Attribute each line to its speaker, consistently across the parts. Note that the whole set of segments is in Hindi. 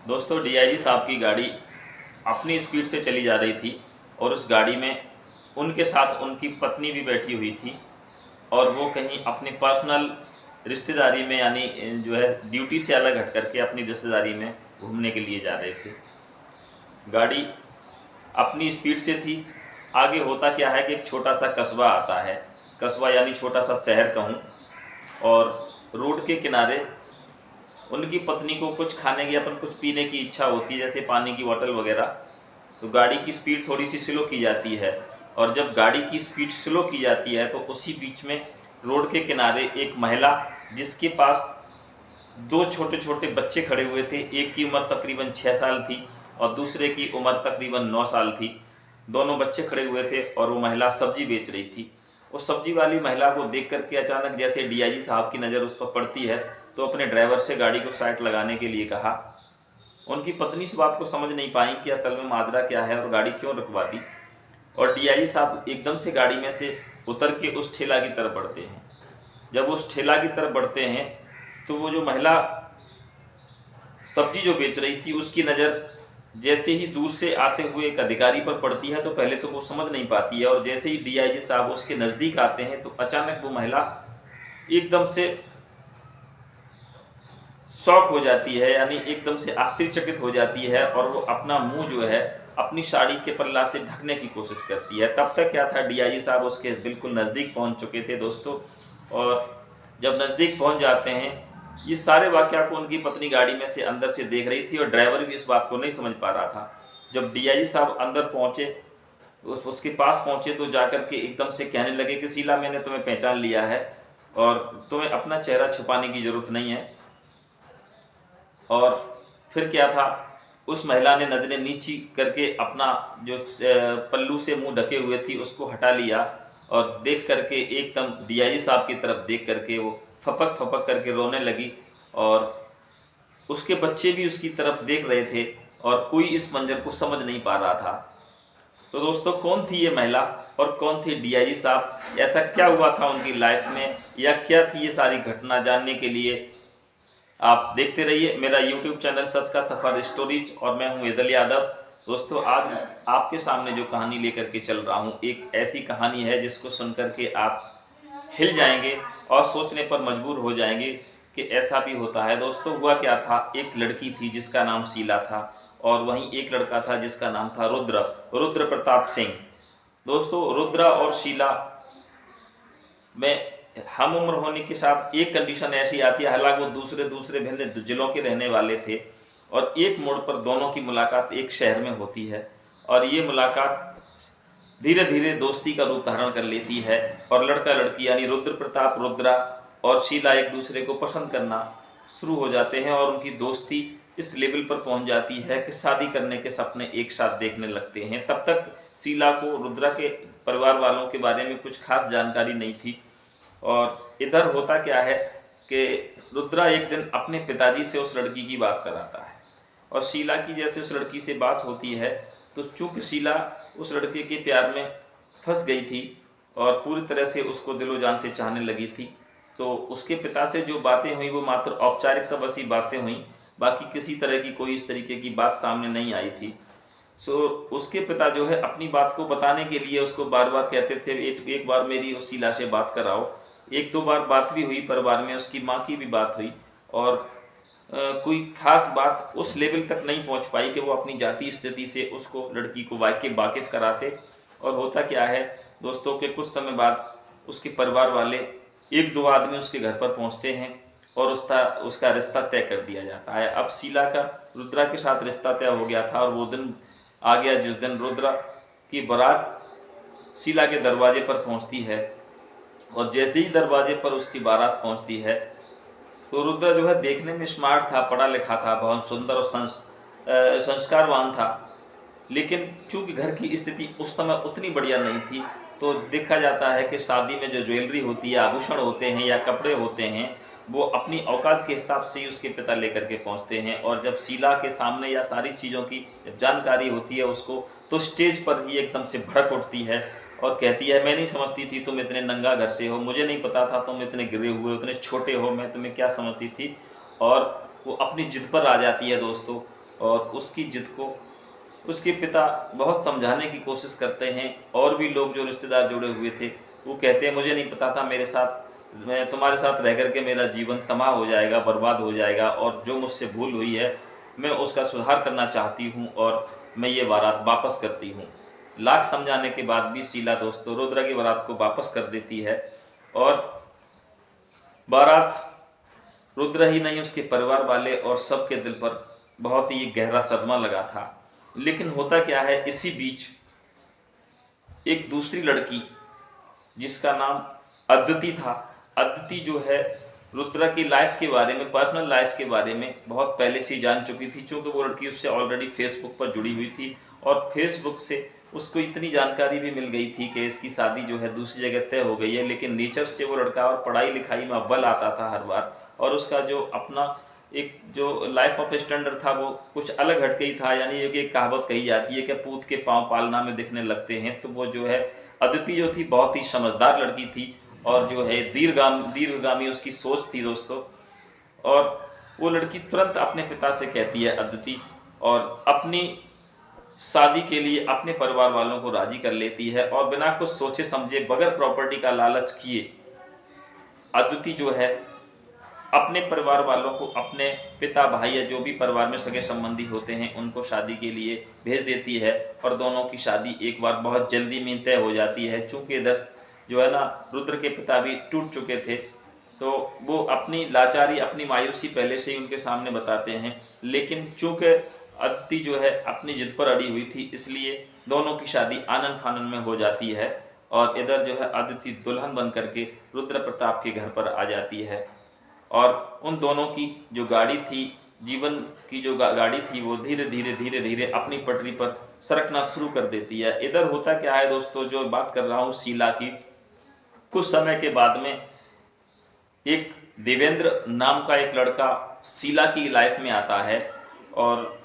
Speaker 1: दोस्तों डीआईजी साहब की गाड़ी अपनी स्पीड से चली जा रही थी और उस गाड़ी में उनके साथ उनकी पत्नी भी बैठी हुई थी और वो कहीं अपनी पर्सनल रिश्तेदारी में यानी जो है ड्यूटी से अलग हट करके अपनी रिश्तेदारी में घूमने के लिए जा रहे थे। गाड़ी अपनी स्पीड से थी। आगे होता क्या है कि एक छोटा सा कस्बा आता है, कस्बा यानी छोटा सा शहर कहूँ, और रोड के किनारे उनकी पत्नी को कुछ खाने की अपन कुछ पीने की इच्छा होती है, जैसे पानी की बोतल वगैरह। तो गाड़ी की स्पीड थोड़ी सी स्लो की जाती है और जब गाड़ी की स्पीड स्लो की जाती है तो उसी बीच में रोड के किनारे एक महिला, जिसके पास दो छोटे छोटे बच्चे खड़े हुए थे, एक की उम्र तकरीबन 6 साल थी और दूसरे की उम्र तकरीबन 9 साल थी। दोनों बच्चे खड़े हुए थे और वो महिला सब्जी बेच रही थी। उस सब्जी वाली महिला को देख करके अचानक जैसे डीआईजी साहब की नज़र उस पर पड़ती है तो अपने ड्राइवर से गाड़ी को साइड लगाने के लिए कहा। उनकी पत्नी इस बात को समझ नहीं पाई कि असल में माजरा क्या है और गाड़ी क्यों रुकवा दी, और डीआईजी साहब एकदम से गाड़ी में से उतर के उस ठेला की तरफ बढ़ते हैं। जब उस ठेला की तरफ बढ़ते हैं तो वो जो महिला सब्जी जो बेच रही थी उसकी नज़र जैसे ही दूर से आते हुए एक अधिकारी पर पड़ती है तो पहले तो वो समझ नहीं पाती है, और जैसे ही डीआईजी साहब उसके नज़दीक आते हैं तो अचानक वो महिला एकदम से शॉक हो जाती है, यानी एकदम से आश्चर्यचकित हो जाती है और वो अपना मुंह जो है अपनी साड़ी के पल्ला से ढकने की कोशिश करती है। तब तक क्या था, डीआईजी साहब उसके बिल्कुल नज़दीक पहुंच चुके थे दोस्तों। और जब नज़दीक पहुंच जाते हैं, ये सारे वाक़या को उनकी पत्नी गाड़ी में से अंदर से देख रही थी और ड्राइवर भी इस बात को नहीं समझ पा रहा था। जब डीआईजी साहब अंदर पहुँचे, उसके पास पहुँचे तो जाकर के एकदम से कहने लगे कि शीला, मैंने तुम्हें पहचान लिया है और तुम्हें अपना चेहरा छुपाने की ज़रूरत नहीं है। और फिर क्या था, उस महिला ने नज़रें नीची करके अपना जो पल्लू से मुंह ढके हुए थी उसको हटा लिया और देख करके एकदम डीआईजी साहब की तरफ देख करके वो फपक फपक करके रोने लगी, और उसके बच्चे भी उसकी तरफ देख रहे थे और कोई इस मंजर को समझ नहीं पा रहा था। तो दोस्तों, कौन थी ये महिला और कौन थे डीआईजी साहब, ऐसा क्या हुआ था उनकी लाइफ में, या क्या थी ये सारी घटना, जानने के लिए आप देखते रहिए मेरा यूट्यूब चैनल सच का सफ़र स्टोरीज, और मैं हूं वेदल यादव। दोस्तों, आज आपके सामने जो कहानी लेकर के चल रहा हूं, एक ऐसी कहानी है जिसको सुनकर के आप हिल जाएंगे और सोचने पर मजबूर हो जाएंगे कि ऐसा भी होता है। दोस्तों, हुआ क्या था, एक लड़की थी जिसका नाम शीला था और वहीं एक लड़का था जिसका नाम था रुद्र प्रताप सिंह। दोस्तों, रुद्र और शीला में हम उम्र होने के साथ एक कंडीशन ऐसी आती है, हालांकि वो दूसरे दूसरे भिन्न जिलों के रहने वाले थे, और एक मोड़ पर दोनों की मुलाकात एक शहर में होती है और ये मुलाकात धीरे धीरे दोस्ती का रूप धारण कर लेती है और लड़का लड़की यानी रुद्र प्रताप, रुद्रा और शीला एक दूसरे को पसंद करना शुरू हो जाते हैं और उनकी दोस्ती इस लेवल पर पहुंच जाती है कि शादी करने के सपने एक साथ देखने लगते हैं। तब तक शीला को रुद्रा के परिवार वालों के बारे में कुछ खास जानकारी नहीं थी, और इधर होता क्या है कि रुद्रा एक दिन अपने पिताजी से उस लड़की की बात कराता है और शीला की जैसे उस लड़की से बात होती है तो चूंकि शीला उस लड़के के प्यार में फंस गई थी और पूरी तरह से उसको दिलो जान से चाहने लगी थी, तो उसके पिता से जो बातें हुई वो मात्र औपचारिकता बस ही बातें हुई, बाकी किसी तरह की कोई इस तरीके की बात सामने नहीं आई थी। उसके पिता जो है अपनी बात को बताने के लिए उसको बार बार कहते थे, एक बार मेरी उस शीला से बात कराओ। एक दो बार बात भी हुई, परिवार में उसकी माँ की भी बात हुई, और कोई खास बात उस लेवल तक नहीं पहुंच पाई कि वो अपनी जाति स्थिति से उसको लड़की को वाकिफ कराते। और होता क्या है दोस्तों, के कुछ समय बाद उसके परिवार वाले एक दो आदमी उसके घर पर पहुंचते हैं और उसका रिश्ता तय कर दिया जाता है। अब शीला का रुद्रा के साथ रिश्ता तय हो गया था और वो दिन आ गया जिस दिन रुद्रा की बारात शीला के दरवाजे पर पहुंचती है, और जैसे ही दरवाजे पर उसकी बारात पहुंचती है तो रुद्र जो है देखने में स्मार्ट था, पढ़ा लिखा था, बहुत सुंदर और संस्कारवान था, लेकिन चूंकि घर की स्थिति उस समय उतनी बढ़िया नहीं थी, तो देखा जाता है कि शादी में जो ज्वेलरी होती है, आभूषण होते हैं या कपड़े होते हैं, वो अपनी औकात के हिसाब से ही उसके पिता लेकर के पहुंचते हैं। और जब शीला के सामने या सारी चीज़ों की जब जानकारी होती है उसको, तो स्टेज पर ही एकदम से भड़क उठती है और कहती है, मैं नहीं समझती थी तुम इतने नंगा घर से हो, मुझे नहीं पता था तुम इतने गिरे हुए, इतने छोटे हो, मैं तुम्हें क्या समझती थी। और वो अपनी जिद पर आ जाती है दोस्तों, और उसकी जिद को उसके पिता बहुत समझाने की कोशिश करते हैं। और भी लोग जो रिश्तेदार जुड़े हुए थे वो कहते हैं मुझे नहीं पता था मेरे साथ मैं तुम्हारे साथ रह कर के मेरा जीवन तबाह हो जाएगा, बर्बाद हो जाएगा, और जो मुझसे भूल हुई है मैं उसका सुधार करना चाहती हूँ और मैं ये बारात वापस करती हूँ। लाख समझाने के बाद भी शीला दोस्तों रुद्र की बारात को वापस कर देती है। और बारात रुद्र ही नहीं उसके परिवार वाले और सबके दिल पर बहुत ही गहरा सदमा लगा था। लेकिन होता क्या है, इसी बीच एक दूसरी लड़की जिसका नाम अदिति था, अदिति जो है रुद्रा की लाइफ के बारे में, पर्सनल लाइफ के बारे में बहुत पहले से ही जान चुकी थी, क्योंकि वो लड़की उससे ऑलरेडी फेसबुक पर जुड़ी हुई थी और फेसबुक से उसको इतनी जानकारी भी मिल गई थी कि इसकी शादी जो है दूसरी जगह तय हो गई है। लेकिन नेचर से वो लड़का और पढ़ाई लिखाई में अव्वल आता था हर बार, और उसका जो अपना एक जो लाइफ ऑफ स्टैंडर्ड था वो कुछ अलग हट गई था। यानी ये एक कहावत कही जाती है कि पूत के पाँव पालना में दिखने लगते हैं। तो वो जो है अदिति जो थी बहुत ही समझदार लड़की थी और जो है दीर्घगामी उसकी सोच थी दोस्तों। और वो लड़की तुरंत अपने पिता से कहती है अदिति, और अपनी शादी के लिए अपने परिवार वालों को राजी कर लेती है और बिना कुछ सोचे समझे बगैर प्रॉपर्टी का लालच किए अदिति जो है अपने परिवार वालों को, अपने पिता भाई या जो भी परिवार में सगे संबंधी होते हैं उनको शादी के लिए भेज देती है। और दोनों की शादी एक बार बहुत जल्दी में तय हो जाती है। चूँकि जो है ना रुद्र के पिता भी टूट चुके थे, तो वो अपनी लाचारी अपनी मायूसी पहले से ही उनके सामने बताते हैं। लेकिन चूँकि अदिति जो है अपनी जिद पर अड़ी हुई थी, इसलिए दोनों की शादी आनन फानन में हो जाती है। और इधर जो है अदिति दुल्हन बन करके रुद्र प्रताप के घर पर आ जाती है। और उन दोनों की जो गाड़ी थी, जीवन की जो गाड़ी थी, वो धीरे धीरे अपनी पटरी पर सरकना शुरू कर देती है। इधर होता क्या है दोस्तों, जो बात कर रहा हूँ शीला की, कुछ समय के बाद में एक देवेंद्र नाम का एक लड़का शीला की लाइफ में आता है। और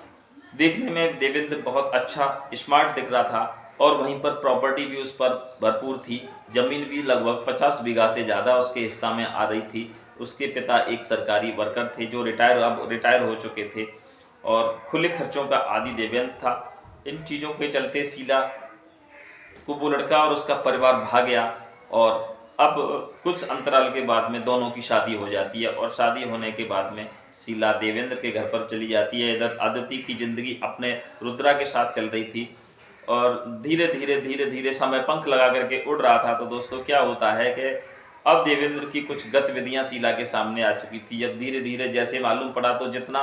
Speaker 1: देखने में देवेंद्र बहुत अच्छा स्मार्ट दिख रहा था और वहीं पर प्रॉपर्टी भी उस पर भरपूर थी। ज़मीन भी लगभग 50 बीघा से ज़्यादा उसके हिस्सा में आ रही थी। उसके पिता एक सरकारी वर्कर थे जो रिटायर हो चुके थे और खुले खर्चों का आदी देवेंद्र था। इन चीज़ों के चलते शीला को वो लड़का और उसका परिवार भाग गया। और अब कुछ अंतराल के बाद में दोनों की शादी हो जाती है और शादी होने के बाद में शीला देवेंद्र के घर पर चली जाती है। इधर अदिति की ज़िंदगी अपने रुद्रा के साथ चल रही थी और धीरे धीरे समय पंख लगा करके उड़ रहा था। तो दोस्तों क्या होता है कि अब देवेंद्र की कुछ गतिविधियां शीला के सामने आ चुकी थी। जब धीरे धीरे जैसे मालूम पड़ा, तो जितना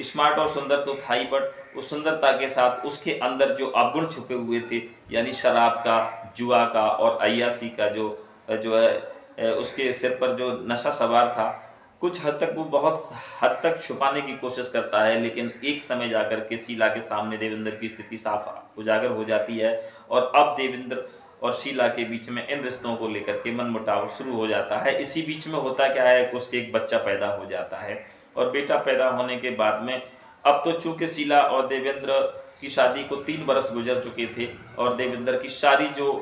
Speaker 1: स्मार्ट और सुंदर तो था ही, बट उस सुंदरता के साथ उसके अंदर जो अवगुण छुपे हुए थे, यानी शराब का, जुआ का और अय्यासी का जो है उसके सिर पर जो नशा सवार था, कुछ हद तक वो बहुत हद तक छुपाने की कोशिश करता है। लेकिन एक समय जाकर के शीला के सामने देवेंद्र की स्थिति साफ उजागर हो जाती है और अब देवेंद्र और शीला के बीच में इन रिश्तों को लेकर के मनमुटाव शुरू हो जाता है। इसी बीच में होता क्या है कि उसके एक बच्चा पैदा हो जाता है और बेटा पैदा होने के बाद में अब तो चूंकि शीला और देवेंद्र की शादी को 3 बरस गुजर चुके थे और देवेंद्र की सारी जो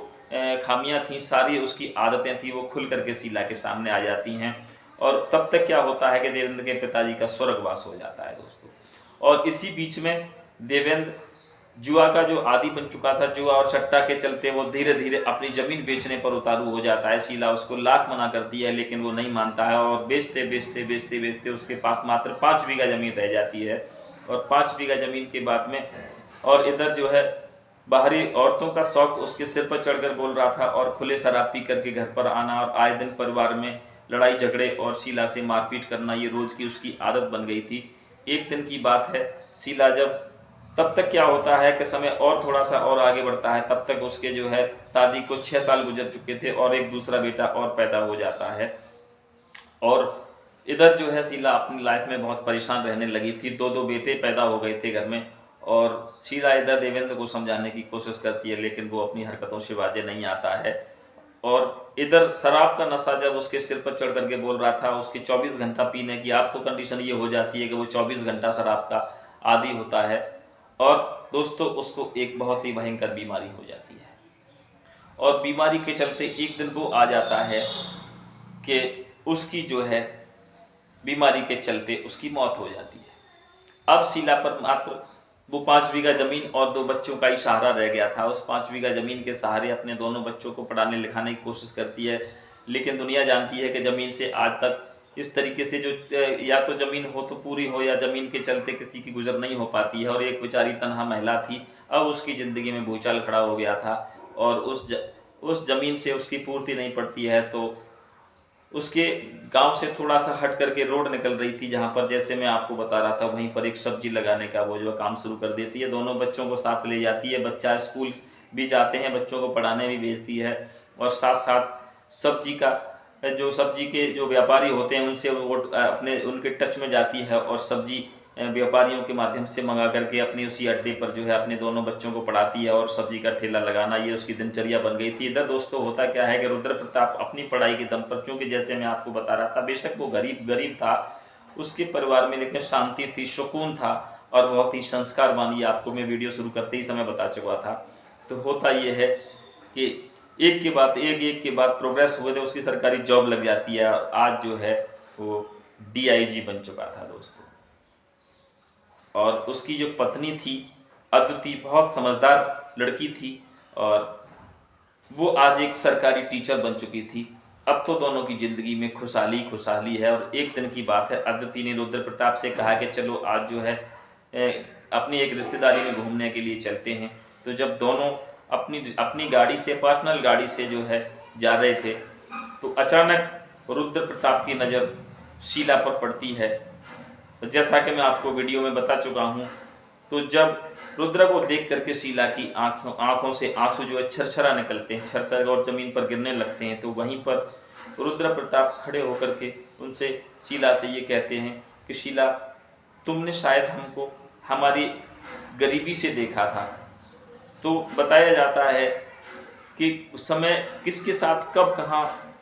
Speaker 1: खामियां थी, सारी उसकी आदतें थी, वो खुल करके शीला के सामने आ जाती हैं। और तब तक क्या होता है कि देवेंद्र के पिताजी का स्वर्गवास हो जाता है दोस्तों। और इसी बीच में देवेंद्र जुआ का जो आदी बन चुका था, जुआ और सट्टा के चलते वो धीरे धीरे अपनी ज़मीन बेचने पर उतारू हो जाता है। शीला उसको लाख मना करती है लेकिन वो नहीं मानता है और बेचते उसके पास मात्र 5 बीघा ज़मीन रह जाती है। और 5 बीघा ज़मीन के बाद में और इधर जो है बाहरी औरतों का शौक उसके सिर पर चढ़कर बोल रहा था और खुले शराब पी करके घर पर आना और आए दिन परिवार में लड़ाई झगड़े और शीला से मारपीट करना, ये रोज़ की उसकी आदत बन गई थी। एक दिन की बात है, शीला जब तब तक क्या होता है कि समय और थोड़ा सा और आगे बढ़ता है, तब तक उसके जो है शादी को 6 साल गुजर चुके थे और एक दूसरा बेटा और पैदा हो जाता है। और इधर जो है शीला अपनी लाइफ में बहुत परेशान रहने लगी थी। 2 बेटे पैदा हो गए थे घर में और शीला इधर देवेंद्र को समझाने की कोशिश करती है लेकिन वो अपनी हरकतों से बाजे नहीं आता है। और इधर शराब का नशा जब उसके सिर पर चढ़ करके बोल रहा था, उसके 24 घंटा पीने की अब तो कंडीशन ये हो जाती है कि वो 24 घंटा शराब का आदी होता है। और दोस्तों उसको एक बहुत ही भयंकर बीमारी हो जाती है और बीमारी के चलते एक दिन वो आ जाता है कि उसकी जो है बीमारी के चलते उसकी मौत हो जाती है। अब शीला पर मात्र वो 5 बीघा ज़मीन और 2 बच्चों का ही सहारा रह गया था। उस 5 बीघा ज़मीन के सहारे अपने दोनों बच्चों को पढ़ाने लिखाने की कोशिश करती है, लेकिन दुनिया जानती है कि ज़मीन से आज तक इस तरीके से जो या तो ज़मीन हो तो पूरी हो, या ज़मीन के चलते किसी की गुज़र नहीं हो पाती है। और एक बेचारी तनहा महिला थी, अब उसकी ज़िंदगी में भूचाल खड़ा हो गया था और उस ज़मीन से उसकी पूर्ति नहीं पड़ती है। तो उसके गांव से थोड़ा सा हट करके रोड निकल रही थी, जहां पर जैसे मैं आपको बता रहा था वहीं पर एक सब्जी लगाने का वो जो काम शुरू कर देती है। दोनों बच्चों को साथ ले जाती है, बच्चा स्कूल भी जाते हैं, बच्चों को पढ़ाने भी भेजती है, और साथ साथ सब्जी के जो व्यापारी होते हैं उनसे वो अपने उनके टच में जाती है, और सब्जी व्यापारियों के माध्यम से मंगा करके अपनी उसी अड्डे पर जो है अपने दोनों बच्चों को पढ़ाती है और सब्जी का ठेला लगाना, ये उसकी दिनचर्या बन गई थी। इधर दोस्तों होता क्या है कि रुद्र प्रताप अपनी पढ़ाई के दम पर, क्योंकि जैसे मैं आपको बता रहा था, बेशक वो गरीब था उसके परिवार में, लेकिन शांति थी, सुकून था और बहुत ही संस्कारवान, ये आपको मैं वीडियो शुरू करते ही समय बता चुका था। तो होता ये है कि एक के बाद प्रोग्रेस हुए थे, उसकी सरकारी जॉब लग जाती है, और आज जो है वो DIG बन चुका था दोस्तों। और उसकी जो पत्नी थी अदिति, बहुत समझदार लड़की थी, और वो आज एक सरकारी टीचर बन चुकी थी। अब तो दोनों की ज़िंदगी में खुशहाली खुशहाली है। और एक दिन की बात है, अदिति ने रुद्र प्रताप से कहा कि चलो आज जो है अपनी एक रिश्तेदारी में घूमने के लिए चलते हैं। तो जब दोनों अपनी अपनी गाड़ी से, पर्सनल गाड़ी से जो है जा रहे थे, तो अचानक रुद्र प्रताप की नज़र शीला पर पड़ती है। तो जैसा कि मैं आपको वीडियो में बता चुका हूँ, तो जब रुद्र को देख करके शीला की आंखों से आंसू जो है छरछरा निकलते हैं, छरछर और ज़मीन पर गिरने लगते हैं, तो वहीं पर रुद्र प्रताप खड़े होकर के उनसे, शीला से ये कहते हैं कि शीला, तुमने शायद हमको हमारी गरीबी से देखा था। तो बताया जाता है कि उस समय किसके साथ कब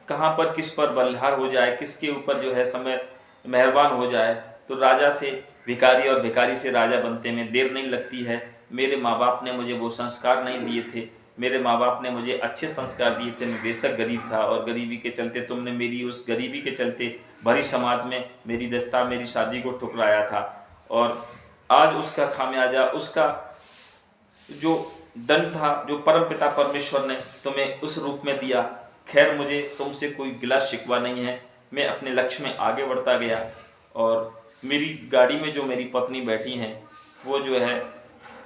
Speaker 1: कहाँ पर किस पर बलिहार हो जाए, किसके ऊपर जो है समय मेहरबान हो जाए, तो राजा से भिखारी और भिखारी से राजा बनते में देर नहीं लगती है। मेरे माँ बाप ने मुझे वो संस्कार नहीं दिए थे, मेरे माँ बाप ने मुझे अच्छे संस्कार दिए थे। मैं बेशक गरीब था, और गरीबी के चलते तुमने मेरी उस गरीबी के चलते भरी समाज में मेरी रिश्ता, मेरी शादी को ठुकराया था, और आज उसका खामियाजा, उसका जो दंड था, जो परमपिता परमेश्वर ने तुम्हें उस रूप में दिया। खैर, मुझे तुमसे कोई गिला शिकवा नहीं है, मैं अपने लक्ष्य में आगे बढ़ता गया, और मेरी गाड़ी में जो मेरी पत्नी बैठी हैं वो जो है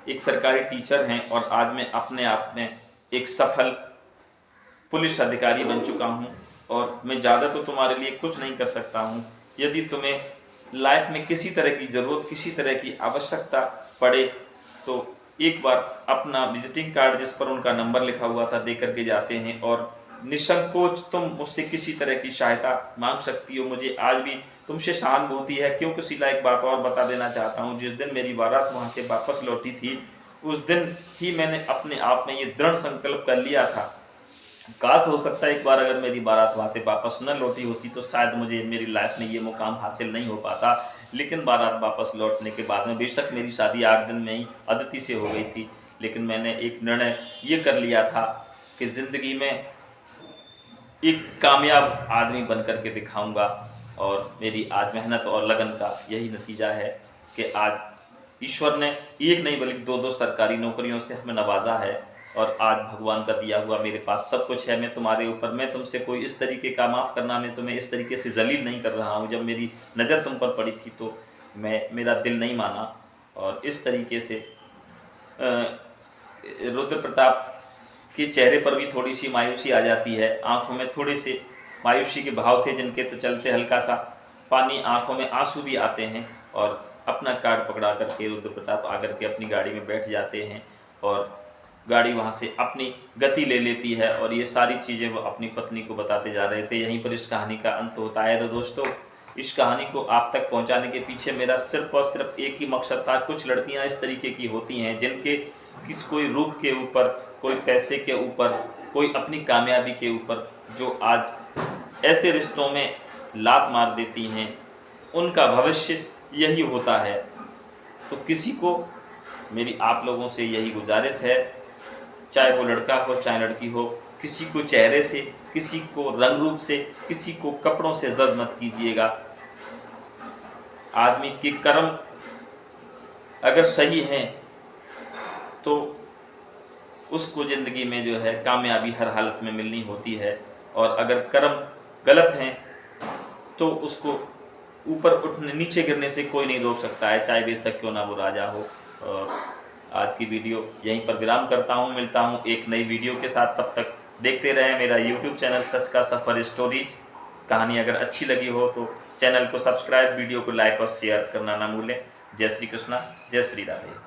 Speaker 1: एक सरकारी टीचर हैं, और आज मैं अपने आप में एक सफल पुलिस अधिकारी बन चुका हूँ, और मैं ज़्यादा तो तुम्हारे लिए कुछ नहीं कर सकता हूँ। यदि तुम्हें लाइफ में किसी तरह की ज़रूरत, किसी तरह की आवश्यकता पड़े, तो एक बार अपना विजिटिंग कार्ड जिस पर उनका नंबर लिखा हुआ था दे करके जाते हैं, और निसंकोच तुम मुझसे किसी तरह की सहायता मांग सकती हो। मुझे आज भी तुमसे सहानुभूति है, क्योंकि शीला एक बात और बता देना चाहता हूँ, जिस दिन मेरी बारात वहाँ से वापस लौटी थी, उस दिन ही मैंने अपने आप में ये दृढ़ संकल्प कर लिया था, काश हो सकता है एक बार अगर मेरी बारात वहाँ से वापस न लौटी होती तो शायद मुझे मेरी लाइफ में ये मुकाम हासिल नहीं हो पाता। लेकिन बारात वापस लौटने के बाद में, बेशक मेरी शादी 8 दिन में ही अदिति से हो गई थी, लेकिन मैंने एक निर्णय ये कर लिया था कि ज़िंदगी में एक कामयाब आदमी बन कर के दिखाऊंगा। और मेरी आज मेहनत और लगन का यही नतीजा है कि आज ईश्वर ने एक नहीं बल्कि 2-2 सरकारी नौकरियों से हमें नवाजा है, और आज भगवान का दिया हुआ मेरे पास सब कुछ है। मैं तुम्हारे ऊपर, मैं तुमसे कोई इस तरीके का, माफ़ करना, मैं तुम्हें इस तरीके से जलील नहीं कर रहा हूँ। जब मेरी नज़र तुम पर पड़ी थी तो मेरा दिल नहीं माना, और इस तरीके से रुद्र प्रताप के चेहरे पर भी थोड़ी सी मायूसी आ जाती है, आंखों में थोड़े से मायूसी के भाव थे, जिनके तो चलते हल्का सा पानी, आंखों में आंसू भी आते हैं, और अपना कार्ड पकड़ा करके रुद्र प्रताप आकर के अपनी गाड़ी में बैठ जाते हैं, और गाड़ी वहाँ से अपनी गति ले लेती है। और ये सारी चीज़ें वो अपनी पत्नी को बताते जा रहे थे। यहीं पर इस कहानी का अंत होता है। तो दोस्तों, इस कहानी को आप तक पहुँचाने के पीछे मेरा सिर्फ और सिर्फ एक ही मकसद था। कुछ लड़कियाँ इस तरीके की होती हैं जिनके कोई रूप के ऊपर, कोई पैसे के ऊपर, कोई अपनी कामयाबी के ऊपर, जो आज ऐसे रिश्तों में लात मार देती हैं, उनका भविष्य यही होता है। तो किसी को, मेरी आप लोगों से यही गुजारिश है, चाहे वो लड़का हो चाहे लड़की हो, किसी को चेहरे से, किसी को रंग रूप से, किसी को कपड़ों से जज मत कीजिएगा। आदमी के कर्म अगर सही हैं तो उसको ज़िंदगी में जो है कामयाबी हर हालत में मिलनी होती है, और अगर कर्म गलत हैं तो उसको ऊपर उठने नीचे गिरने से कोई नहीं रोक सकता है, चाहे बेशक क्यों ना वो राजा हो। और आज की वीडियो यहीं पर विराम करता हूँ, मिलता हूँ एक नई वीडियो के साथ। तब तक देखते रहें मेरा यूट्यूब चैनल सच का सफ़र स्टोरीज। कहानी अगर अच्छी लगी हो तो चैनल को सब्सक्राइब, वीडियो को लाइक और शेयर करना ना भूलें। जय श्री कृष्णा, जय श्री राधे।